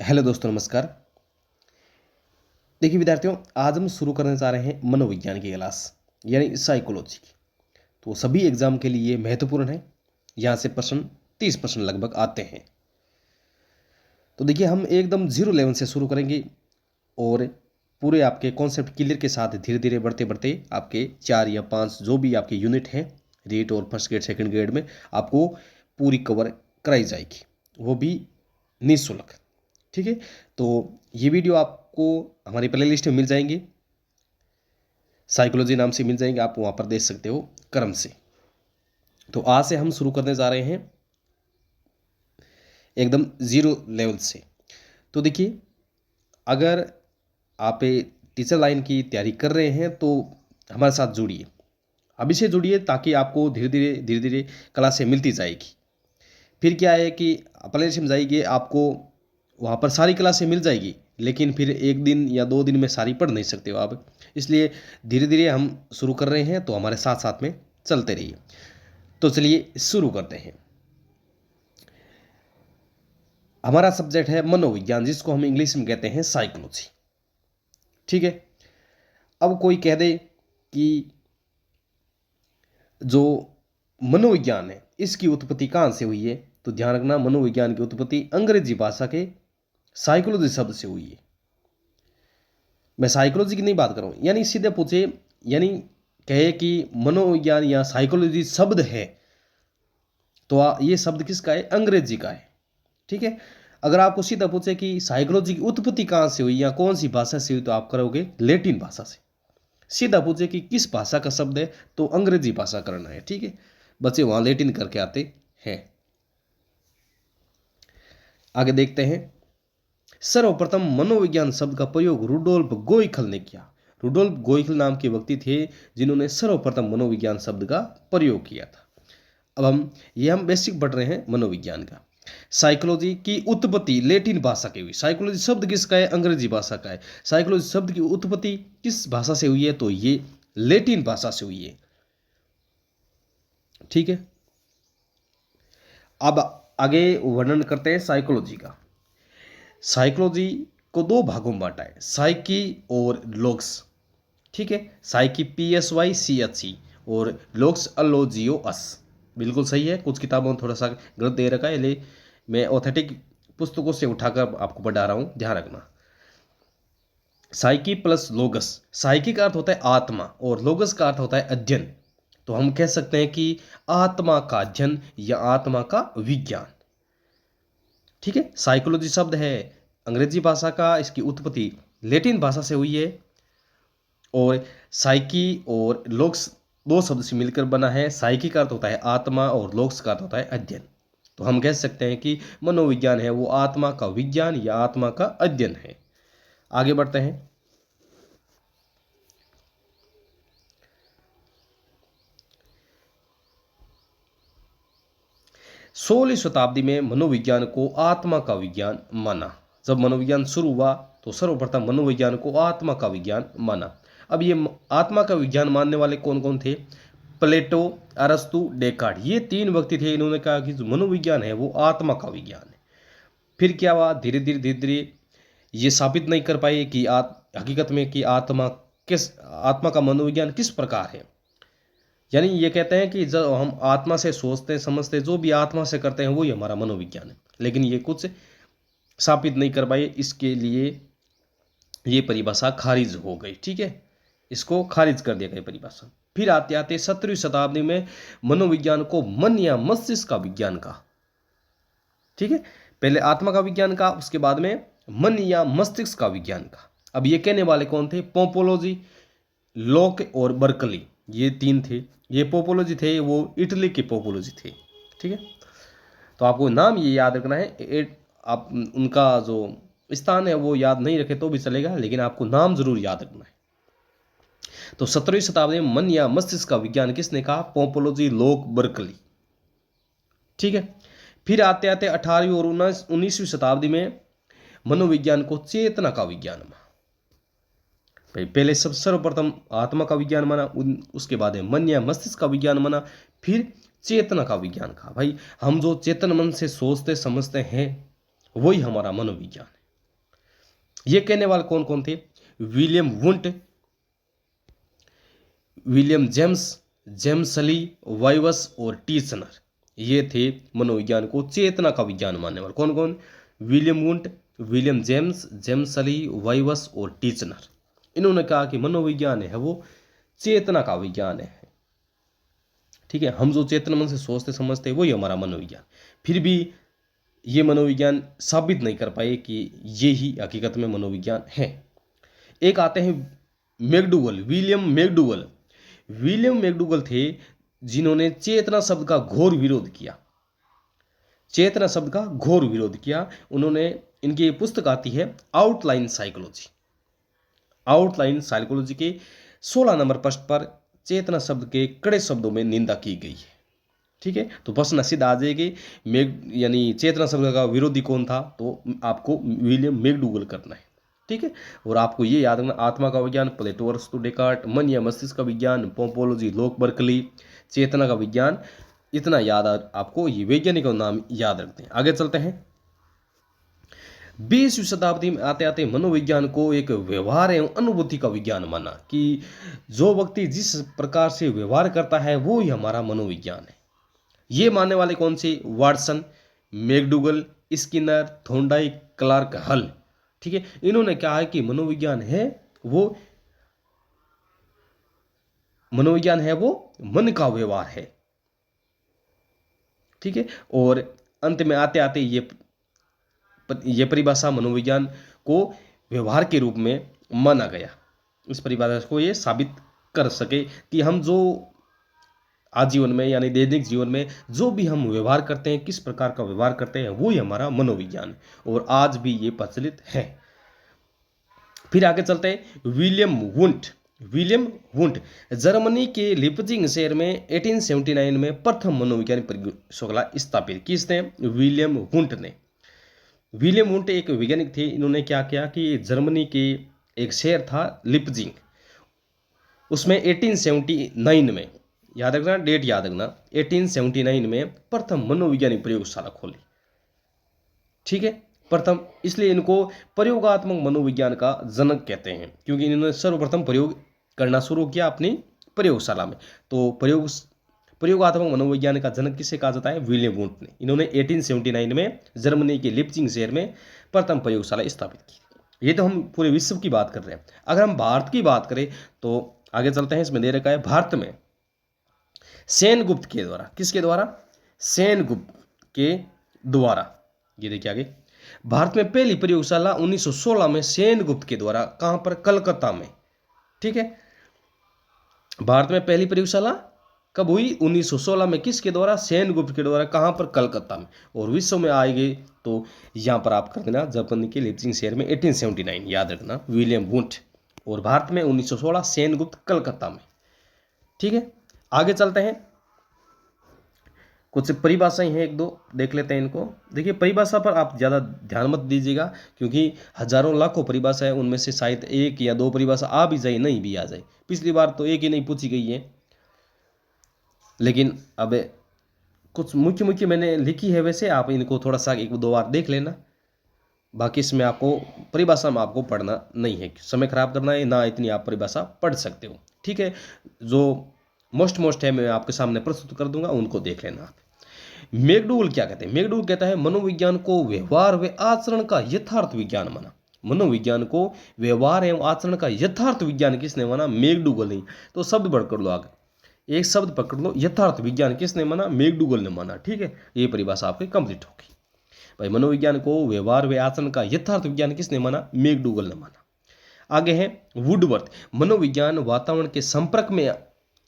Hello दोस्तों, नमस्कार। देखिए विद्यार्थियों, आज हम शुरू करने जा रहे हैं मनोविज्ञान की क्लास यानी साइकोलॉजी की। तो सभी एग्जाम के लिए महत्वपूर्ण है। यहाँ से प्रश्न 30% लगभग आते हैं। तो देखिए हम एकदम जीरो लेवल से शुरू करेंगे और पूरे आपके कॉन्सेप्ट क्लियर के साथ धीरे धीरे बढ़ते बढ़ते आपके 4 या 5 जो भी आपके यूनिट हैं रीट और फर्स्ट ग्रेड सेकंड ग्रेड में आपको पूरी कवर कराई जाएगी, वो भी निःशुल्क। ठीक है। तो ये वीडियो आपको हमारी प्ले लिस्ट में मिल जाएंगे, साइकोलॉजी नाम से मिल जाएंगे, आप वहाँ पर देख सकते हो क्रम से। तो आज से हम शुरू करने जा रहे हैं एकदम ज़ीरो लेवल से। तो देखिए, अगर आप टीचर लाइन की तैयारी कर रहे हैं तो हमारे साथ जुड़िए, अभी से जुड़िए, ताकि आपको धीरे धीरे क्लासें मिलती जाएगी। फिर क्या है कि प्ले लिस्ट में जाइए, आपको वहाँ पर सारी क्लासें मिल जाएगी, लेकिन फिर एक दिन या 2 दिन में सारी पढ़ नहीं सकते हो आप। इसलिए धीरे धीरे हम शुरू कर रहे हैं, तो हमारे साथ साथ में चलते रहिए। तो चलिए शुरू करते हैं। हमारा सब्जेक्ट है मनोविज्ञान, जिसको हम इंग्लिश में कहते हैं साइकोलॉजी। ठीक है। अब कोई कह दे कि जो मनोविज्ञान है इसकी उत्पत्ति कहाँ से हुई है, तो ध्यान रखना, मनोविज्ञान की उत्पत्ति अंग्रेजी भाषा के साइकोलॉजी शब्द से हुई है। मैं साइकोलॉजी की नहीं बात कर रहा हूँ। यानी सीधे पूछे, यानी कहे कि मनोविज्ञान या साइकोलॉजी शब्द है, तो ये शब्द किसका है? अंग्रेजी का है। ठीक है। अगर आपको सीधा पूछे कि साइकोलॉजी की उत्पत्ति कहाँ से हुई या कौन सी भाषा से हुई, तो आप करोगे लैटिन भाषा से। सीधा पूछे कि किस भाषा का शब्द है, तो अंग्रेजी भाषा करना है। ठीक है। बच्चे वहां लैटिन करके आते हैं। आगे देखते हैं। सर्वप्रथम मनोविज्ञान शब्द का प्रयोग रुडोल्फ गोइखल ने किया। रुडोल्फ गोइखल नाम के व्यक्ति थे जिन्होंने सर्वप्रथम मनोविज्ञान शब्द का प्रयोग किया था। अब हम बेसिक पढ़ रहे हैं मनोविज्ञान का। साइकोलॉजी की उत्पत्ति लैटिन भाषा की हुई। साइकोलॉजी शब्द किसका है? अंग्रेजी भाषा का है। साइकोलॉजी शब्द की उत्पत्ति किस भाषा से हुई है? तो ये लैटिन भाषा से हुई है। ठीक है। अब आगे वर्णन करते हैं साइकोलॉजी का। साइकोलॉजी को 2 भागों में बांटा है, साइकी और लोग्स। ठीक है। साइकी PSYCHE और लोग्स LOGOS। बिल्कुल सही है। कुछ किताबों में थोड़ा सा गलत दे रखा है, इसलिए मैं ऑथेंटिक पुस्तकों से उठाकर आपको पढ़ा रहा हूँ, ध्यान रखना। Psyche plus लोगस। साइकी का अर्थ होता है आत्मा और लोगस का अर्थ होता है अध्ययन। तो हम कह सकते हैं कि आत्मा का अध्ययन या आत्मा का विज्ञान। ठीक है। साइकोलॉजी शब्द है अंग्रेजी भाषा का, इसकी उत्पत्ति लैटिन भाषा से हुई है और साइकी और लोग्स 2 शब्द से मिलकर बना है। साइकी का अर्थ होता है आत्मा और लोग्स का अर्थ होता है अध्ययन। तो हम कह सकते हैं कि मनोविज्ञान है वो आत्मा का विज्ञान या आत्मा का अध्ययन है। आगे बढ़ते हैं। 16वीं शताब्दी में मनोविज्ञान को आत्मा का विज्ञान माना। जब मनोविज्ञान शुरू हुआ तो सर्वप्रथम मनोविज्ञान को आत्मा का विज्ञान माना। अब ये आत्मा का विज्ञान मानने वाले कौन कौन थे? प्लेटो, अरस्तु, डेकार्ड, ये 3 व्यक्ति थे। इन्होंने कहा कि जो मनोविज्ञान है वो आत्मा का विज्ञान है। फिर क्या हुआ? धीरे धीरे ये साबित नहीं कर पाए कि हकीकत में कि आत्मा का मनोविज्ञान किस प्रकार है। यानी ये कहते हैं कि जब हम आत्मा से सोचते समझते, जो भी आत्मा से करते हैं वही हमारा मनोविज्ञान है, लेकिन ये कुछ साबित नहीं कर पाए, इसके लिए ये परिभाषा खारिज हो गई। ठीक है। इसको खारिज कर दिया गया परिभाषा। फिर आते आते 17वीं शताब्दी में मनोविज्ञान को मन या मस्तिष्क का विज्ञान कहा। ठीक है। पहले आत्मा का विज्ञान कहा, उसके बाद में मन या मस्तिष्क का विज्ञान कहा। अब ये कहने वाले कौन थे? पोपोलॉजी, लॉक और बर्कली, ये 3 थे। ये पोपोलॉजी थे वो इटली के पोपोलॉजी थे। ठीक है। तो आपको नाम ये याद रखना है। आप उनका जो स्थान है वो याद नहीं रखे तो भी चलेगा, लेकिन आपको नाम जरूर याद रखना है। तो 17वीं शताब्दी में मन या मस्तिष्क का विज्ञान किसने कहा? पोपोलॉजी, लॉक, बर्कली। ठीक है। फिर आते आते 18वीं और 19वीं शताब्दी में मनोविज्ञान को चेतना का विज्ञान माना। भाई पहले सर्वप्रथम आत्मा का विज्ञान माना, उसके बाद है मन या मस्तिष्क का विज्ञान माना, फिर चेतना का विज्ञान कहा। भाई हम जो चेतन मन से सोचते समझते हैं वही हमारा मनोविज्ञान है। ये कहने वाले कौन कौन थे? William Wundt, William James, James Lee, Vives और टीचनर। ये थे मनोविज्ञान को चेतना का विज्ञान मानने वाले। कौन कौन? William Wundt, William James, James Lee, Vives और टीचनर। इन्होंने कहा कि मनोविज्ञान है वो चेतना का विज्ञान है। ठीक है, हम जो चेतन मन से सोचते समझते वही हमारा मनोविज्ञान। फिर भी ये मनोविज्ञान साबित नहीं कर पाए कि ये ही हकीकत में मनोविज्ञान है। एक आते हैं McDougall, William McDougall. William McDougall थे जिन्होंने चेतना शब्द का घोर विरोध किया। चेतना शब्द का घोर विरोध किया उन्होंने। इनकी ये पुस्तक आती है आउटलाइन साइकोलॉजी। आउटलाइन साइकोलॉजी के 16 नंबर पृष्ठ पर चेतना शब्द के कड़े शब्दों में निंदा की गई है। ठीक है, तो प्रश्न सीधा आ जाएगी यानी चेतना शब्द का विरोधी कौन था, तो आपको विलियम मैकडूगल करना है। ठीक है, और आपको ये याद रखना, आत्मा का विज्ञान प्लेटो अरस्तु डेकार्ट, मन या मस्तिष्क का विज्ञान पोम्पोलॉजी लोक बर्कली, चेतना का विज्ञान, इतना याद आपको ये वैज्ञानिक का नाम याद रखते हैं। आगे चलते हैं। 20वीं शताब्दी में आते आते मनोविज्ञान को एक व्यवहार एवं अनुभूति का विज्ञान माना कि जो व्यक्ति जिस प्रकार से व्यवहार करता है वो ही हमारा मनोविज्ञान है। ये मानने वाले कौन से? वाटसन, मैकडूगल, स्किनर, थोंडाइक, क्लार्क हल। ठीक है, इन्होंने कहा है कि मनोविज्ञान है वो मन का व्यवहार है। ठीक है, और अंत में आते आते ये परिभाषा मनोविज्ञान को व्यवहार के रूप में माना गया। इस परिभाषा को ये साबित कर सके कि हम जो आजीवन में यानी दैनिक जीवन में जो भी हम व्यवहार करते हैं, किस प्रकार का व्यवहार करते हैं, वो ही हमारा मनोविज्ञान है और आज भी ये प्रचलित है। फिर आगे चलते हैं। विलियम वुंट जर्मनी के लिपजिंग शहर में 1879 में प्रथम मनोवैज्ञानिक प्रयोगशाला स्थापित की। इसने विलियम वुंट ने। विलियम वुंट एक वैज्ञानिक थे। इन्होंने क्या किया कि जर्मनी के एक शहर था लिपजिंग, उसमें 1879 में, याद रखना डेट याद रखना, 1879 में प्रथम मनोवैज्ञानिक प्रयोगशाला खोली। ठीक है, प्रथम, इसलिए इनको प्रयोगात्मक मनोविज्ञान का जनक कहते हैं क्योंकि इन्होंने सर्वप्रथम प्रयोग करना शुरू किया अपनी प्रयोगशाला में। तो प्रयोगात्मक मनोविज्ञान का जनक किसे कहा जाता है? विलियम वुंट ने। इन्होंने 1879 में जर्मनी के लिपजिंग शहर में प्रथम प्रयोगशाला स्थापित की। ये तो हम पूरे विश्व की बात कर रहे हैं। अगर हम भारत की बात करें तो आगे चलते हैं। इसमें दे रखा है भारत में सेनगुप्त के द्वारा, किसके द्वारा? सेनगुप्त के द्वारा। ये देखिए आगे, भारत में पहली प्रयोगशाला 1916 में सेनगुप्त के द्वारा, कहां पर? कलकत्ता में। ठीक है, भारत में पहली प्रयोगशाला कब हुई? 1916 में। किसके द्वारा? सेनगुप्त के द्वारा। कहां पर? कलकत्ता में। और विश्व में आएंगे तो यहां पर आप कर देना जापान के लिपजिंग शहर में 1879, याद रखना विलियम वुंट। और भारत में 1916 सेनगुप्त, कलकत्ता में। ठीक है, आगे चलते हैं। कुछ परिभाषाएं हैं, एक दो देख लेते हैं इनको। देखिए, परिभाषा पर आप ज़्यादा ध्यान मत दीजिएगा क्योंकि हजारों लाखों परिभाषा है, उनमें से शायद एक या दो परिभाषा आ भी जाए, नहीं भी आ जाए। पिछली बार तो एक ही नहीं पूछी गई है, लेकिन अब कुछ मुख्य मुख्य मैंने लिखी है। वैसे आप इनको थोड़ा सा एक दो बार देख लेना। बाकी इसमें आपको परिभाषा में आपको पढ़ना नहीं है, समय खराब करना है ना, इतनी आप परिभाषा पढ़ सकते हो। ठीक है, जो मोस्ट है मैं आपके सामने प्रस्तुत कर दूंगा, उनको देख लेना आप। मैकडूगल क्या कहते हैं? मैकडूगल कहता है मनोविज्ञान को व्यवहार व आचरण का यथार्थ विज्ञान माना। मनोविज्ञान को व्यवहार एवं आचरण का यथार्थ विज्ञान किसने माना? मैकडूगल नहीं। तो शब्द पकड़ लो, आगे एक शब्द पकड़ लो, यथार्थ विज्ञान किसने माना? मैकडूगल ने माना। ठीक है, ये परिभाषा आपकी कंप्लीट होगी। भाई, मनोविज्ञान को व्यवहार व आचरण का यथार्थ विज्ञान किसने माना? मैकडूगल ने माना। आगे है वुडवर्थ, मनोविज्ञान वातावरण के संपर्क में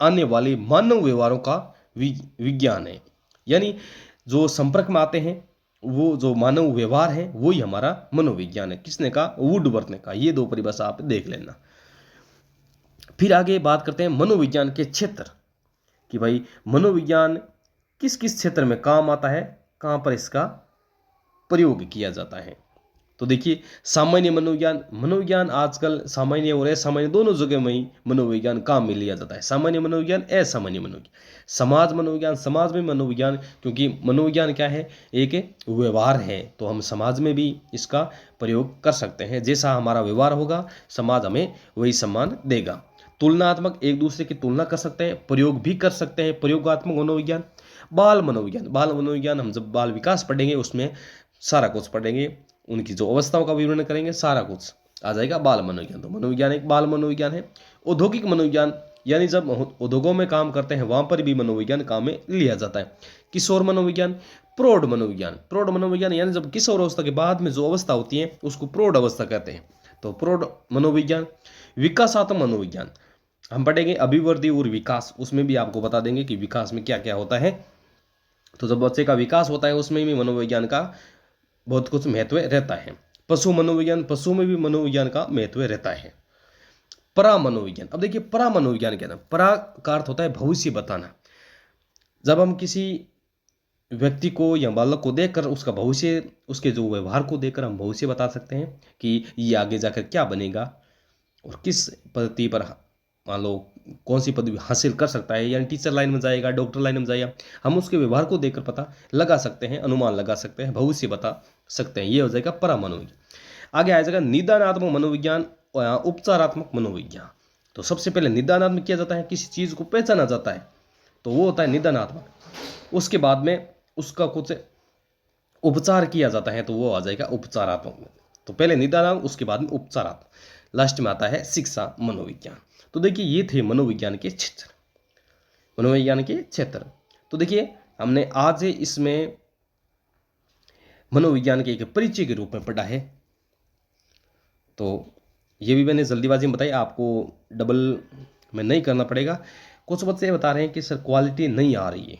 आने वाले मानव व्यवहारों का विज्ञान है। यानी जो संपर्क में आते हैं वो जो मानव व्यवहार है वही हमारा मनोविज्ञान है। किसने कहा? वुडवर्थ ने कहा। ये दो परिभाषा आप देख लेना। फिर आगे बात करते हैं मनोविज्ञान के क्षेत्र कि भाई मनोविज्ञान किस किस क्षेत्र में काम आता है, कहां पर इसका प्रयोग किया जाता है। तो देखिए सामान्य मनोविज्ञान, मनोविज्ञान आजकल सामान्य और असामान्य दोनों जगह में ही मनोविज्ञान काम में लिया जाता है। सामान्य मनोविज्ञान, असामान्य मनोविज्ञान। समाज मनोविज्ञान, समाज में मनोविज्ञान, क्योंकि मनोविज्ञान क्या है, एक व्यवहार है, तो हम समाज में भी इसका प्रयोग कर सकते हैं। जैसा हमारा व्यवहार होगा समाज हमें वही सम्मान देगा। तुलनात्मक, एक दूसरे की तुलना कर सकते हैं, प्रयोग भी कर सकते हैं, प्रयोगात्मक मनोविज्ञान। बाल मनोविज्ञान, बाल मनोविज्ञान हम जब बाल विकास पढ़ेंगे उसमें सारा कुछ पढ़ेंगे, उनकी जो अवस्थाओं का विवरण करेंगे, सारा कुछ आ जाएगा बाल मनोविज्ञान। तो मनोविज्ञान एक बाल मनोविज्ञान है। औद्योगिक मनोविज्ञान, यानी जब उद्योगों में काम करते हैं वहां पर भी मनोविज्ञान काम में लिया जाता है। किशोर मनोविज्ञान, प्रौढ़ मनोविज्ञान, प्रौढ़ मनोविज्ञान यानी जब किशोर अवस्था के बाद में जो अवस्था होती है उसको प्रौढ़ अवस्था कहते हैं, तो प्रौढ़ मनोविज्ञान। विकासात्मक मनोविज्ञान हम पढ़ेंगे, अभिवृद्धि और विकास, उसमें भी आपको बता देंगे कि विकास में क्या क्या होता है। तो जब बच्चे का विकास होता है उसमें भी मनोविज्ञान का बहुत कुछ महत्व रहता है। पशु मनोविज्ञान, पशु में भी मनोविज्ञान का महत्व रहता है। परा मनोविज्ञान, अब देखिए परा मनोविज्ञान क्या है। परा का अर्थ होता है भविष्य बताना। जब हम किसी व्यक्ति को या बालक को देखकर उसका भविष्य, उसके जो व्यवहार को देखकर हम भविष्य बता सकते हैं कि ये आगे जाकर क्या बनेगा और किस पद्धति पर, मान लो कौन सी पदवी हासिल कर सकता है, यानी टीचर लाइन में जाएगा, डॉक्टर लाइन में जाएगा, हम उसके व्यवहार को देखकर पता लगा सकते हैं, अनुमान लगा सकते हैं, भविष्य बता सकते हैं। ये हो जाएगा परा मनोविज्ञान। आगे आ जाएगा निदानात्मक मनोविज्ञान और उपचारात्मक मनोविज्ञान। तो सबसे पहले निदानात्मक किया जाता है, किसी चीज को पहचाना जाता है, तो वो होता है निदानात्मक। उसके बाद में उसका कुछ उपचार किया जाता है, तो वो आ जाएगा उपचारात्मक। तो पहले निदानात्मक, उसके बाद में उपचारात्मक, लास्ट में आता है शिक्षा मनोविज्ञान। तो देखिए ये थे मनोविज्ञान के क्षेत्र, मनोविज्ञान के क्षेत्र। तो देखिए हमने आज इसमें मनोविज्ञान के एक परिचय के रूप में पढ़ा है। तो ये भी मैंने जल्दीबाजी में बताई, आपको डबल में नहीं करना पड़ेगा। कुछ बच्चे बता रहे हैं कि सर क्वालिटी नहीं आ रही है।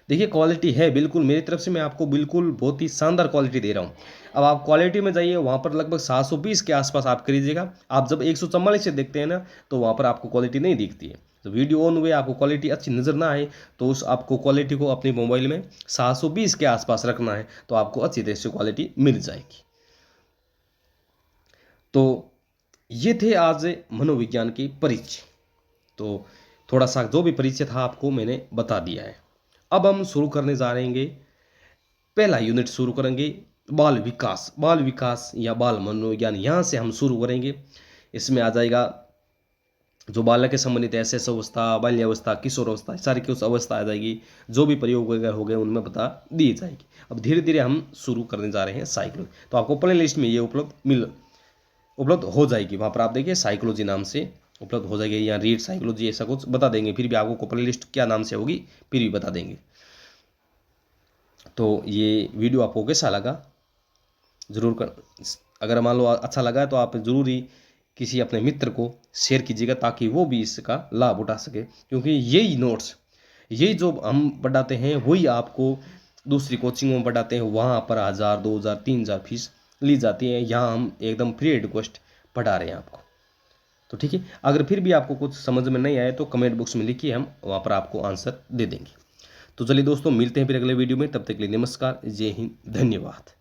देखिए क्वालिटी है बिल्कुल, मेरी तरफ से मैं आपको बिल्कुल बहुत ही शानदार क्वालिटी दे रहा हूँ। अब आप क्वालिटी में जाइए, वहाँ पर लगभग 720 के आसपास आप करीजिएगा। आप जब 144 से देखते हैं ना, तो वहाँ पर आपको क्वालिटी नहीं दिखती है। तो वीडियो ऑन हुए आपको क्वालिटी अच्छी नज़र ना आए, तो उस आपको क्वालिटी को अपने मोबाइल में 720 के आसपास रखना है, तो आपको अच्छी तरह से क्वालिटी मिल जाएगी। तो ये थे आज मनोविज्ञान के परिचय। तो थोड़ा सा जो भी परिचय था आपको मैंने बता दिया है। अब हम शुरू करने जा रहे हैं, पहला यूनिट शुरू करेंगे बाल विकास। बाल विकास या बाल मनोविज्ञान, यहाँ से हम शुरू करेंगे। इसमें आ जाएगा जो बालक के संबंधित ऐसे अवस्था, बाल्यावस्था, किशोर अवस्था, सारी की उस अवस्था आ जाएगी। जो भी प्रयोग वगैरह हो गए उनमें बता दी जाएगी। अब धीरे धीरे हम शुरू करने जा रहे हैं साइकोलॉजी। तो आपको प्ले लिस्ट में ये उपलब्ध हो जाएगी। वहाँ पर आप देखिए साइकोलॉजी नाम से उपलब्ध हो जाएगी, या रीड साइकोलॉजी ऐसा कुछ बता देंगे। फिर भी आपको प्ले लिस्ट क्या नाम से होगी फिर भी बता देंगे। तो ये वीडियो आपको कैसा लगा ज़रूर कर, अगर मान लो अच्छा लगा है तो आप ज़रूर ही किसी अपने मित्र को शेयर कीजिएगा, ताकि वो भी इसका लाभ उठा सके। क्योंकि यही नोट्स, यही जो हम पढ़ाते हैं वही आपको दूसरी कोचिंगों में पढ़ाते हैं। वहाँ पर 1000, 2000, 3000 फीस ली जाती है। यहाँ हम एकदम फ्री रिक्वेस्ट पढ़ा रहे हैं आपको। तो ठीक है, अगर फिर भी आपको कुछ समझ में नहीं आए तो कमेंट बॉक्स में लिखिए, हम वहाँ पर आपको आंसर दे देंगे। तो चलिए दोस्तों, मिलते हैं फिर अगले वीडियो में। तब तक के लिए नमस्कार, जय हिंद, धन्यवाद।